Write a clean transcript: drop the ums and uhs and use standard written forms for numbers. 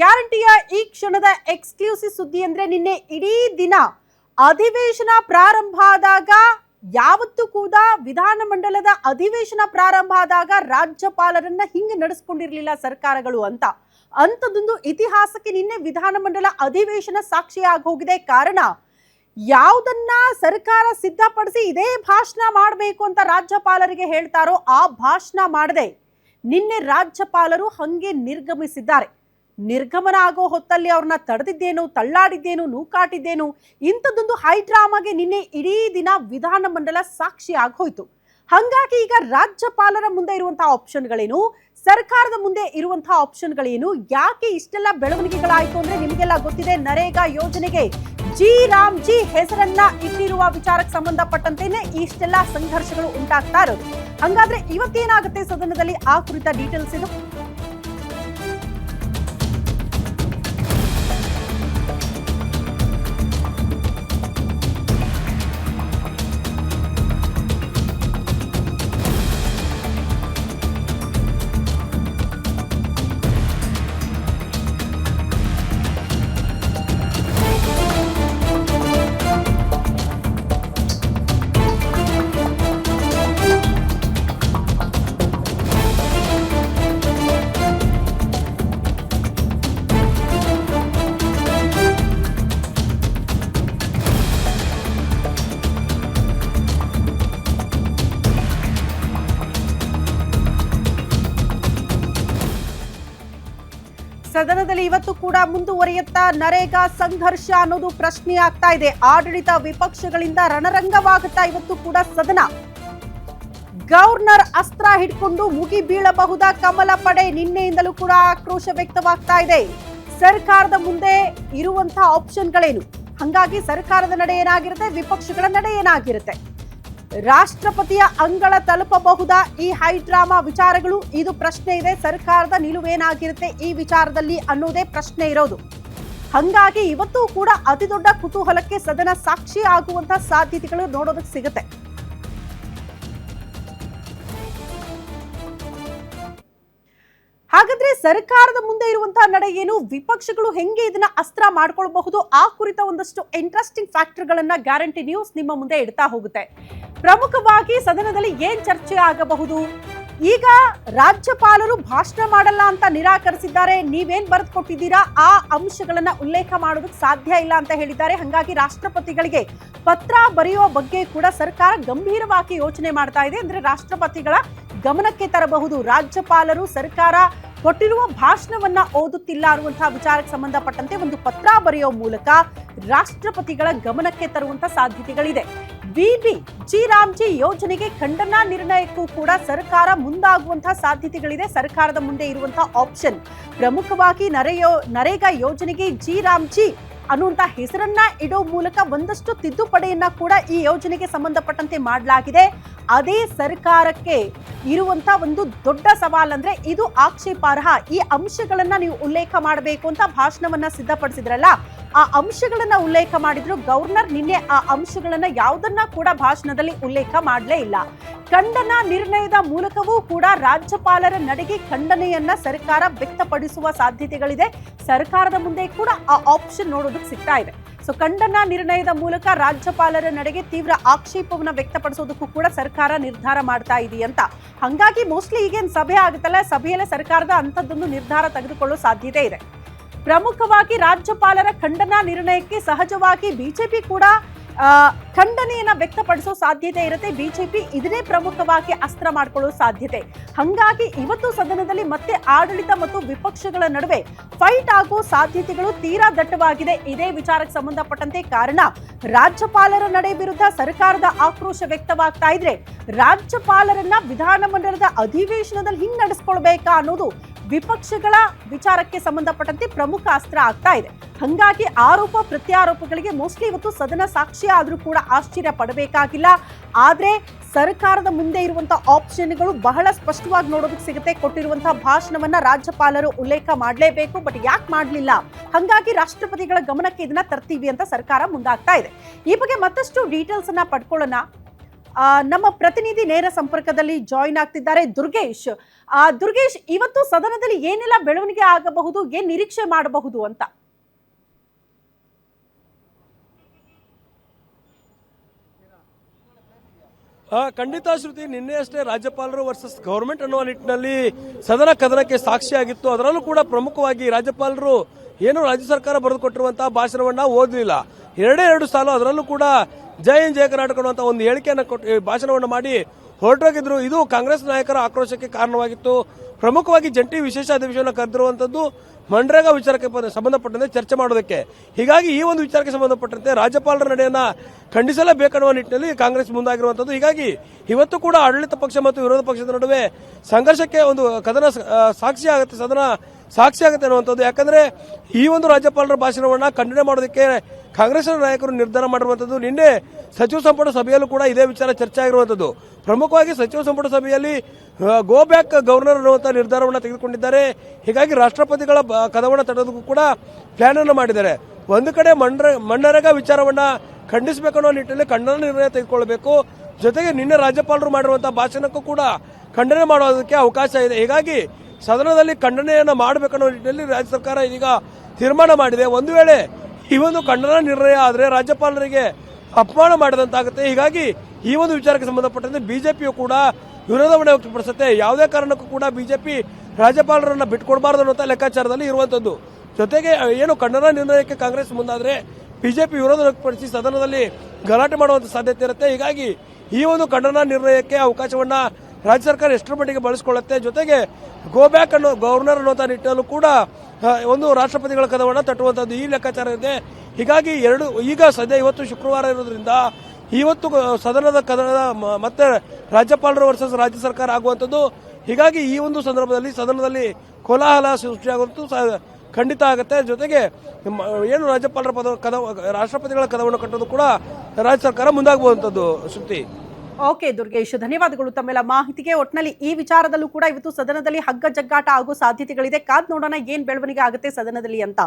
ಗ್ಯಾರಂಟಿಯ ಈ ಕ್ಷಣದ ಎಕ್ಸ್ಕ್ಲೂಸಿವ್ ಸುದ್ದಿ ಅಂದ್ರೆ ನಿನ್ನೆ ಇಡೀ ದಿನ ಅಧಿವೇಶನ ಪ್ರಾರಂಭ ಆದಾಗ ಯಾವತ್ತೂ ಕೂಡ ವಿಧಾನಮಂಡಲದ ಅಧಿವೇಶನ ಪ್ರಾರಂಭ ಆದಾಗ ರಾಜ್ಯಪಾಲರನ್ನ ಹಿಂಗೆ ನಡೆಸ್ಕೊಂಡಿರಲಿಲ್ಲ ಸರ್ಕಾರಗಳು ಅಂತದೊಂದು ಇತಿಹಾಸಕ್ಕೆ ನಿನ್ನೆ ವಿಧಾನಮಂಡಲ ಅಧಿವೇಶನ ಸಾಕ್ಷಿಯಾಗಿ ಹೋಗಿದೆ. ಕಾರಣ ಯಾವುದನ್ನ ಸರ್ಕಾರ ಸಿದ್ಧಪಡಿಸಿ ಇದೇ ಭಾಷಣ ಮಾಡಬೇಕು ಅಂತ ರಾಜ್ಯಪಾಲರಿಗೆ ಹೇಳ್ತಾರೋ ಆ ಭಾಷಣ ಮಾಡದೆ ನಿನ್ನೆ ರಾಜ್ಯಪಾಲರು ಹಂಗೆ ನಿರ್ಗಮಿಸಿದ್ದಾರೆ. ನಿರ್ಗಮನ ಆಗೋ ಹೊತ್ತಲ್ಲಿ ಅವ್ರನ್ನ ತಡೆದಿದ್ದೇನು, ತಳ್ಳಾಡಿದ್ದೇನು, ನೂಕಾಟಿದ್ದೇನು, ಇಂಥದ್ದೊಂದು ಹೈ ಡ್ರಾಮಾಗೆ ನಿನ್ನೆ ಇಡೀ ದಿನ ವಿಧಾನಮಂಡಲ ಸಾಕ್ಷಿ ಆಗೋಯ್ತು. ಹಾಗಾಗಿ ಈಗ ರಾಜ್ಯಪಾಲರ ಮುಂದೆ ಇರುವಂತಹ ಆಪ್ಷನ್ಗಳೇನು, ಸರ್ಕಾರದ ಮುಂದೆ ಇರುವಂತಹ ಆಪ್ಷನ್ಗಳೇನು, ಯಾಕೆ ಇಷ್ಟೆಲ್ಲ ಬೆಳವಣಿಗೆಗಳಾಯ್ತು ಅಂದ್ರೆ ನಿಮಗೆಲ್ಲ ಗೊತ್ತಿದೆ. ನರೇಗಾ ಯೋಜನೆಗೆ ರಾಮ್ಜಿ ಹೆಸರನ್ನ ಇಟ್ಟಿರುವ ವಿಚಾರಕ್ಕೆ ಸಂಬಂಧಪಟ್ಟಂತೆನೆ ಇಷ್ಟೆಲ್ಲ ಸಂಘರ್ಷಗಳು ಉಂಟಾಗ್ತಾ ಇರೋದು. ಹಂಗಾದ್ರೆ ಇವತ್ತೇನಾಗುತ್ತೆ ಸದನದಲ್ಲಿ ಆ ಕುರಿತ ಡೀಟೇಲ್ಸ್ ಇದು. ಸದನದಲ್ಲಿ ಇವತ್ತು ಕೂಡ ಮುಂದುವರಿಯುತ್ತಾ ನರೇಗಾ ಸಂಘರ್ಷ ಅನ್ನೋದು ಪ್ರಶ್ನೆ ಆಗ್ತಾ ಇದೆ. ಆಡಳಿತ ವಿಪಕ್ಷಗಳಿಂದ ರಣರಂಗವಾಗುತ್ತಾ ಇವತ್ತು ಕೂಡ ಸದನ. ಗವರ್ನರ್ ಅಸ್ತ್ರ ಹಿಡ್ಕೊಂಡು ಮುಗಿ ಬೀಳಬಹುದಾ ಕಮಲ ಪಡೆ, ನಿನ್ನೆಯಿಂದಲೂ ಕೂಡ ಆಕ್ರೋಶ ವ್ಯಕ್ತವಾಗ್ತಾ ಇದೆ. ಸರ್ಕಾರದ ಮುಂದೆ ಇರುವಂತಹ ಆಪ್ಷನ್ಗಳೇನು, ಹಂಗಾಗಿ ಸರ್ಕಾರದ ನಡೆ ಏನಾಗಿರುತ್ತೆ, ವಿಪಕ್ಷಗಳ ನಡೆ ಏನಾಗಿರುತ್ತೆ, ರಾಷ್ಟ್ರಪತಿಯ ಅಂಗಳ ತಲುಪಬಹುದಾ ಈ ಹೈ ಡ್ರಾಮಾ ವಿಚಾರಗಳು, ಇದು ಪ್ರಶ್ನೆ ಇದೆ. ಸರ್ಕಾರದ ನಿಲುವೇನಾಗಿರುತ್ತೆ ಈ ವಿಚಾರದಲ್ಲಿ ಅನ್ನೋದೇ ಪ್ರಶ್ನೆ ಇರೋದು. ಹಂಗಾಗಿ ಇವತ್ತು ಕೂಡ ಅತಿ ದೊಡ್ಡ ಕುತೂಹಲಕ್ಕೆ ಸದನ ಸಾಕ್ಷಿ ಆಗುವಂತಹ ಸಾಧ್ಯತೆಗಳು ನೋಡೋದಕ್ಕೆ ಸಿಗುತ್ತೆ. ಹಾಗಾದ್ರೆ ಸರ್ಕಾರದ ಮುಂದೆ ಇರುವಂತಹ ನಡೆ ಏನು, ವಿಪಕ್ಷಗಳು ಹೆಂಗೆ ಇದನ್ನ ಅಸ್ತ್ರ ಮಾಡ್ಕೊಳ್ಬಹುದು, ಆ ಕುರಿತ ಒಂದಷ್ಟು ಇಂಟ್ರೆಸ್ಟಿಂಗ್ ಫ್ಯಾಕ್ಟರ್ಗಳನ್ನ ಗ್ಯಾರಂಟಿ ನ್ಯೂಸ್ ನಿಮ್ಮ ಮುಂದೆ ಇಡ್ತಾ ಹೋಗುತ್ತೆ. ಪ್ರಮುಖವಾಗಿ ಸದನದಲ್ಲಿ ಏನ್ ಚರ್ಚೆ ಆಗಬಹುದು, ಈಗ ರಾಜ್ಯಪಾಲರು ಭಾಷಣ ಮಾಡಲ್ಲ ಅಂತ ನಿರಾಕರಿಸಿದ್ದಾರೆ. ನೀವೇನ್ ಬರೆದು ಕೊಟ್ಟಿದ್ದೀರಾ ಆ ಅಂಶಗಳನ್ನ ಉಲ್ಲೇಖ ಮಾಡೋದಕ್ಕೆ ಸಾಧ್ಯ ಇಲ್ಲ ಅಂತ ಹೇಳಿದ್ದಾರೆ. ಹಾಗಾಗಿ ರಾಷ್ಟ್ರಪತಿಗಳಿಗೆ ಪತ್ರ ಬರೆಯುವ ಬಗ್ಗೆ ಕೂಡ ಸರ್ಕಾರ ಗಂಭೀರವಾಗಿ ಯೋಚನೆ ಮಾಡ್ತಾ ಇದೆ. ಅಂದ್ರೆ ರಾಷ್ಟ್ರಪತಿಗಳ ಗಮನಕ್ಕೆ ತರಬಹುದು. ರಾಜ್ಯಪಾಲರು ಸರ್ಕಾರ ಕೊಟ್ಟಿರುವ ಭಾಷಣವನ್ನ ಓದುತ್ತಿಲ್ಲ ಅನ್ನುವಂತಹ ವಿಚಾರಕ್ಕೆ ಸಂಬಂಧಪಟ್ಟಂತೆ ಒಂದು ಪತ್ರ ಬರೆಯೋ ಮೂಲಕ ರಾಷ್ಟ್ರಪತಿಗಳ ಗಮನಕ್ಕೆ ತರುವಂತಹ ಸಾಧ್ಯತೆಗಳಿದೆ. ರಾಮ್ಜಿ ಯೋಜನೆಗೆ ಖಂಡನಾ ನಿರ್ಣಯಕ್ಕೂ ಕೂಡ ಸರ್ಕಾರ ಮುಂದಾಗುವಂತಹ ಸಾಧ್ಯತೆಗಳಿದೆ. ಸರ್ಕಾರದ ಮುಂದೆ ಇರುವಂತಹ ಆಪ್ಷನ್ ಪ್ರಮುಖವಾಗಿ ನರೇಗಾ ಯೋಜನೆಗೆ ರಾಮ್ಜಿ ಅನ್ನುವಂತ ಹೆಸರನ್ನ ಇಡೋ ಮೂಲಕ ಒಂದಷ್ಟು ತಿದ್ದುಪಡಿಯನ್ನ ಕೂಡ ಈ ಯೋಜನೆಗೆ ಸಂಬಂಧಪಟ್ಟಂತೆ ಮಾಡಲಾಗಿದೆ. ಅದೇ ಸರ್ಕಾರಕ್ಕೆ ಇರುವಂತ ಒಂದು ದೊಡ್ಡ ಸವಾಲಂದ್ರೆ ಇದು ಆಕ್ಷೇಪಾರ್ಹ. ಈ ಅಂಶಗಳನ್ನ ನೀವು ಉಲ್ಲೇಖ ಮಾಡಬೇಕು ಅಂತ ಭಾಷಣವನ್ನ ಸಿದ್ಧಪಡಿಸಿದ್ರಲ್ಲ, ಆ ಅಂಶಗಳನ್ನ ಉಲ್ಲೇಖ ಮಾಡಿದ್ರು. ಗವರ್ನರ್ ನಿನ್ನೆ ಆ ಅಂಶಗಳನ್ನ ಯಾವುದನ್ನ ಕೂಡ ಭಾಷಣದಲ್ಲಿ ಉಲ್ಲೇಖ ಮಾಡಲೇ ಇಲ್ಲ. ಖಂಡನಾ ನಿರ್ಣಯದ ಮೂಲಕವೂ ಕೂಡ ರಾಜ್ಯಪಾಲರ ನಡೆಗೆ ಖಂಡನೆಯನ್ನ ಸರ್ಕಾರ ವ್ಯಕ್ತಪಡಿಸುವ ಸಾಧ್ಯತೆಗಳಿದೆ. ಸರ್ಕಾರದ ಮುಂದೆ ಕೂಡ ಆ ಆಪ್ಷನ್ ನೋಡೋದಕ್ಕೆ ಸಿಗ್ತಾ ಇದೆ. ಸೊ ಖಂಡನಾ ನಿರ್ಣಯದ ಮೂಲಕ ರಾಜ್ಯಪಾಲರ ನಡೆಗೆ ತೀವ್ರ ಆಕ್ಷೇಪವನ್ನ ವ್ಯಕ್ತಪಡಿಸೋದಕ್ಕೂ ಕೂಡ ಸರ್ಕಾರ ನಿರ್ಧಾರ ಮಾಡ್ತಾ ಇದೆಯಂತ. ಹಂಗಾಗಿ ಮೋಸ್ಟ್ಲಿ ಈಗೇನು ಸಭೆ ಆಗುತ್ತಲ್ಲ, ಸಭೆಯಲ್ಲೇ ಸರ್ಕಾರದ ಅಂಥದ್ದೊಂದು ನಿರ್ಧಾರ ತೆಗೆದುಕೊಳ್ಳೋ ಸಾಧ್ಯತೆ ಇದೆ. ಪ್ರಮುಖವಾಗಿ ರಾಜ್ಯಪಾಲರ ಖಂಡನಾ ನಿರ್ಣಯಕ್ಕೆ ಸಹಜವಾಗಿ ಬಿಜೆಪಿ ಕೂಡ ಖಂಡನೆಯನ್ನ ವ್ಯಕ್ತಪಡಿಸೋ ಸಾಧ್ಯತೆ ಇರುತ್ತೆ. ಬಿಜೆಪಿ ಇದನ್ನೇ ಪ್ರಮುಖವಾಗಿ ಅಸ್ತ್ರ ಮಾಡ್ಕೊಳ್ಳೋ ಸಾಧ್ಯತೆ. ಹಂಗಾಗಿ ಇವತ್ತು ಸದನದಲ್ಲಿ ಮತ್ತೆ ಆಡಳಿತ ಮತ್ತು ವಿಪಕ್ಷಗಳ ನಡುವೆ ಫೈಟ್ ಆಗೋ ಸಾಧ್ಯತೆಗಳು ತೀರಾ ದಟ್ಟವಾಗಿದೆ ಇದೇ ವಿಚಾರಕ್ಕೆ ಸಂಬಂಧಪಟ್ಟಂತೆ. ಕಾರಣ ರಾಜ್ಯಪಾಲರ ನಡೆ ವಿರುದ್ಧ ಸರ್ಕಾರದ ಆಕ್ರೋಶ ವ್ಯಕ್ತವಾಗ್ತಾ ಇದ್ರೆ ರಾಜ್ಯಪಾಲರನ್ನ ವಿಧಾನಮಂಡಲದ ಅಧಿವೇಶನದಲ್ಲಿ ಹಿಂಗ್ ನಡೆಸ್ಕೊಳ್ಬೇಕಾ ಅನ್ನೋದು ವಿಪಕ್ಷಗಳ ವಿಚಾರಕ್ಕೆ ಸಂಬಂಧಪಟ್ಟಂತೆ ಪ್ರಮುಖ ಅಸ್ತ್ರ ಆಗ್ತಾ ಇದೆ. ಹಂಗಾಗಿ ಆರೋಪ ಪ್ರತ್ಯಾರೋಪಗಳಿಗೆ ಮೋಸ್ಟ್ಲಿ ಇವತ್ತು ಸದನ ಸಾಕ್ಷಿ ಆದ್ರೂ ಕೂಡ ಆಶ್ಚರ್ಯ ಪಡಬೇಕಾಗಿಲ್ಲ. ಆದ್ರೆ ಸರ್ಕಾರದ ಮುಂದೆ ಇರುವಂತಹ ಆಪ್ಷನ್ಗಳು ಬಹಳ ಸ್ಪಷ್ಟವಾಗಿ ನೋಡೋದಕ್ಕೆ ಸಿಗುತ್ತೆ. ಕೊಟ್ಟಿರುವಂತಹ ಭಾಷಣವನ್ನ ರಾಜ್ಯಪಾಲರು ಉಲ್ಲೇಖ ಮಾಡಲೇಬೇಕು, ಬಟ್ ಯಾಕೆ ಮಾಡಲಿಲ್ಲ, ಹಂಗಾಗಿ ರಾಷ್ಟ್ರಪತಿಗಳ ಗಮನಕ್ಕೆ ಇದನ್ನ ತರ್ತೀವಿ ಅಂತ ಸರ್ಕಾರ ಮುಂದಾಗ್ತಾ ಇದೆ. ಈ ಬಗ್ಗೆ ಮತ್ತಷ್ಟು ಡೀಟೇಲ್ಸ್ ಅನ್ನ ಪಡ್ಕೊಳ್ಳೋಣ. ನಮ್ಮ ಪ್ರತಿನಿಧಿ ನೇರ ಸಂಪರ್ಕದಲ್ಲಿ ಜಾಯಿನ್ ಆಗ್ತಿದ್ದಾರೆ ದುರ್ಗೇಶ್. ದುರ್ಗೇಶ್, ಇವತ್ತು ಸದನದಲ್ಲಿ ಏನೆಲ್ಲ ಬೆಳವಣಿಗೆ ಆಗಬಹುದು, ಏನ್ ನಿರೀಕ್ಷೆ ಮಾಡಬಹುದು ಅಂತ? ಖಂಡಿತ ಶ್ರುತಿ, ನಿನ್ನೆ ಅಷ್ಟೇ ರಾಜ್ಯಪಾಲರು ವರ್ಸಸ್ ಗವರ್ಮೆಂಟ್ ಅನ್ನುವ ನಿಟ್ಟಿನಲ್ಲಿ ಸದನ ಕದನಕ್ಕೆ ಸಾಕ್ಷಿಯಾಗಿತ್ತು. ಅದರಲ್ಲೂ ಕೂಡ ಪ್ರಮುಖವಾಗಿ ರಾಜ್ಯಪಾಲರು ಏನು ರಾಜ್ಯ ಸರ್ಕಾರ ಬರೆದುಕೊಟ್ಟಿರುವಂತಹ ಭಾಷಣವನ್ನ ಓದಲಿಲ್ಲ. ಎರಡು ಸಾಲು ಅದರಲ್ಲೂ ಕೂಡ ಜೈ ಹಿಂದ್ ಜಯ ಕರ್ನಾಟಕ ಅನ್ನುವಂಥ ಒಂದು ಹೇಳಿಕೆಯನ್ನು ಭಾಷಣವನ್ನು ಮಾಡಿ ಹೊರಟೋಗಿದ್ರು. ಇದು ಕಾಂಗ್ರೆಸ್ ನಾಯಕರ ಆಕ್ರೋಶಕ್ಕೆ ಕಾರಣವಾಗಿತ್ತು. ಪ್ರಮುಖವಾಗಿ ಜಂಟಿ ವಿಶೇಷ ಅಧಿವೇಶನ ಕರೆದಿರುವಂತದ್ದು ಮನ್ರೇಗಾ ವಿಚಾರಕ್ಕೆ ಸಂಬಂಧಪಟ್ಟಂತೆ ಚರ್ಚೆ ಮಾಡೋದಕ್ಕೆ. ಹೀಗಾಗಿ ಈ ಒಂದು ವಿಚಾರಕ್ಕೆ ಸಂಬಂಧಪಟ್ಟಂತೆ ರಾಜ್ಯಪಾಲರ ನಡೆಯನ್ನ ಖಂಡಿಸಲೇಬೇಕನ್ನುವ ನಿಟ್ಟಿನಲ್ಲಿ ಕಾಂಗ್ರೆಸ್ ಮುಂದಾಗಿರುವಂತದ್ದು. ಹೀಗಾಗಿ ಇವತ್ತು ಕೂಡ ಆಡಳಿತ ಪಕ್ಷ ಮತ್ತು ವಿರೋಧ ಪಕ್ಷದ ನಡುವೆ ಸಂಘರ್ಷಕ್ಕೆ ಒಂದು ಕದನ ಸಾಕ್ಷಿ ಆಗುತ್ತೆ, ಸದನ ಸಾಕ್ಷಿ ಆಗುತ್ತೆ ಅನ್ನುವಂಥದ್ದು. ಯಾಕಂದ್ರೆ ಈ ಒಂದು ರಾಜ್ಯಪಾಲರ ಭಾಷಣವನ್ನ ಖಂಡನೆ ಮಾಡೋದಕ್ಕೆ ಕಾಂಗ್ರೆಸ್ ನಾಯಕರು ನಿರ್ಧಾರ ಮಾಡಿರುವಂತದ್ದು. ನಿನ್ನೆ ಸಚಿವ ಸಂಪುಟ ಸಭೆಯಲ್ಲೂ ಕೂಡ ಇದೇ ವಿಚಾರ ಚರ್ಚೆ ಆಗಿರುವಂತದ್ದು. ಪ್ರಮುಖವಾಗಿ ಸಚಿವ ಸಂಪುಟ ಸಭೆಯಲ್ಲಿ ಗೋ ಬ್ಯಾಕ್ ಗವರ್ನರ್ ಅನ್ನುವಂಥ ನಿರ್ಧಾರವನ್ನು ತೆಗೆದುಕೊಂಡಿದ್ದಾರೆ. ಹೀಗಾಗಿ ರಾಷ್ಟ್ರಪತಿಗಳ ಕದವನ್ನು ತಡೆಯೋದಕ್ಕೂ ಕೂಡ ಪ್ಲಾನ್ ಅನ್ನು ಮಾಡಿದ್ದಾರೆ. ಒಂದು ಕಡೆ ಮನ್ರೇಗಾ ವಿಚಾರವನ್ನ ಖಂಡಿಸಬೇಕನ್ನೋ ನಿಟ್ಟಿನಲ್ಲಿ ಖಂಡನ ನಿರ್ಣಯ ತೆಗೆದುಕೊಳ್ಳಬೇಕು. ಜೊತೆಗೆ ನಿನ್ನೆ ರಾಜ್ಯಪಾಲರು ಮಾಡಿರುವಂತಹ ಭಾಷಣಕ್ಕೂ ಕೂಡ ಖಂಡನೆ ಮಾಡೋದಕ್ಕೆ ಅವಕಾಶ ಇದೆ. ಹೀಗಾಗಿ ಸದನದಲ್ಲಿ ಖಂಡನೆಯನ್ನು ಮಾಡಬೇಕನ್ನೋ ನಿಟ್ಟಿನಲ್ಲಿ ರಾಜ್ಯ ಸರ್ಕಾರ ಇದೀಗ ತೀರ್ಮಾನ ಮಾಡಿದೆ. ಒಂದು ವೇಳೆ ಈ ಒಂದು ಖಂಡನ ನಿರ್ಣಯ ಆದರೆ ರಾಜ್ಯಪಾಲರಿಗೆ ಅಪಮಾನ ಮಾಡಿದಂತಾಗುತ್ತೆ. ಹೀಗಾಗಿ ಈ ಒಂದು ವಿಚಾರಕ್ಕೆ ಸಂಬಂಧಪಟ್ಟಂತೆ ಬಿಜೆಪಿಯು ಕೂಡ ವಿರೋಧವನ್ನು ವ್ಯಕ್ತಪಡಿಸುತ್ತೆ. ಯಾವುದೇ ಕಾರಣಕ್ಕೂ ಕೂಡ ಬಿಜೆಪಿ ರಾಜ್ಯಪಾಲರನ್ನ ಬಿಟ್ಕೊಡ್ಬಾರ್ದು ಅನ್ನುವಂಥ ಲೆಕ್ಕಾಚಾರದಲ್ಲಿ ಇರುವಂತದ್ದು. ಜೊತೆಗೆ ಏನು ಖಂಡನ ನಿರ್ಣಯಕ್ಕೆ ಕಾಂಗ್ರೆಸ್ ಮುಂದಾದ್ರೆ ಬಿಜೆಪಿ ವಿರೋಧ ವ್ಯಕ್ತಪಡಿಸಿ ಸದನದಲ್ಲಿ ಗಲಾಟೆ ಮಾಡುವಂತ ಸಾಧ್ಯತೆ ಇರುತ್ತೆ. ಹೀಗಾಗಿ ಈ ಒಂದು ಖಂಡನ ನಿರ್ಣಯಕ್ಕೆ ಅವಕಾಶವನ್ನ ರಾಜ್ಯ ಸರ್ಕಾರ ಎಷ್ಟರ ಮಟ್ಟಿಗೆ ಬಳಸಿಕೊಳ್ಳುತ್ತೆ. ಜೊತೆಗೆ ಗೋ ಬ್ಯಾಕ್ ಅನ್ನೋ ಗವರ್ನರ್ ಅನ್ನುವಂಥ ನಿಟ್ಟಿನಲ್ಲೂ ಕೂಡ ಒಂದು ರಾಷ್ಟ್ರಪತಿಗಳ ಕದವನ್ನು ತಟ್ಟುವಂಥದ್ದು ಈ ಲೆಕ್ಕಾಚಾರ ಇದೆ. ಹೀಗಾಗಿ ಈಗ ಸದ್ಯ ಇವತ್ತು ಶುಕ್ರವಾರ ಇರೋದ್ರಿಂದ ಇವತ್ತು ಸದನದ ಕದನ ಮತ್ತೆ ರಾಜ್ಯಪಾಲರು ವರ್ಸಸ್ ರಾಜ್ಯ ಸರ್ಕಾರ ಆಗುವಂಥದ್ದು. ಹೀಗಾಗಿ ಈ ಒಂದು ಸಂದರ್ಭದಲ್ಲಿ ಸದನದಲ್ಲಿ ಕೋಲಾಹಲ ಸೃಷ್ಟಿಯಾಗುವಂಥದ್ದು ಖಂಡಿತ ಆಗುತ್ತೆ. ಜೊತೆಗೆ ಏನು ರಾಜ್ಯಪಾಲರ ರಾಷ್ಟ್ರಪತಿಗಳ ಕದವನ್ನು ಕಟ್ಟೋದು ಕೂಡ ರಾಜ್ಯ ಸರ್ಕಾರ ಮುಂದಾಗುವಂಥದ್ದು. ಶ್ರುತಿ. ಓಕೆ ದುರ್ಗೇಶ್, ಧನ್ಯವಾದಗಳು ತಮ್ಮೆಲ್ಲ ಮಾಹಿತಿಗೆ. ಒಟ್ಟಿನಲ್ಲಿ ಈ ವಿಚಾರದಲ್ಲೂ ಕೂಡ ಇವತ್ತು ಸದನದಲ್ಲಿ ಹಗ್ಗ ಜಗ್ಗಾಟ ಆಗೋ ಸಾಧ್ಯತೆಗಳಿದೆ. ಕಾದ್ ನೋಡೋಣ ಏನ್ ಬೆಳವಣಿಗೆ ಆಗುತ್ತೆ ಸದನದಲ್ಲಿ ಅಂತ.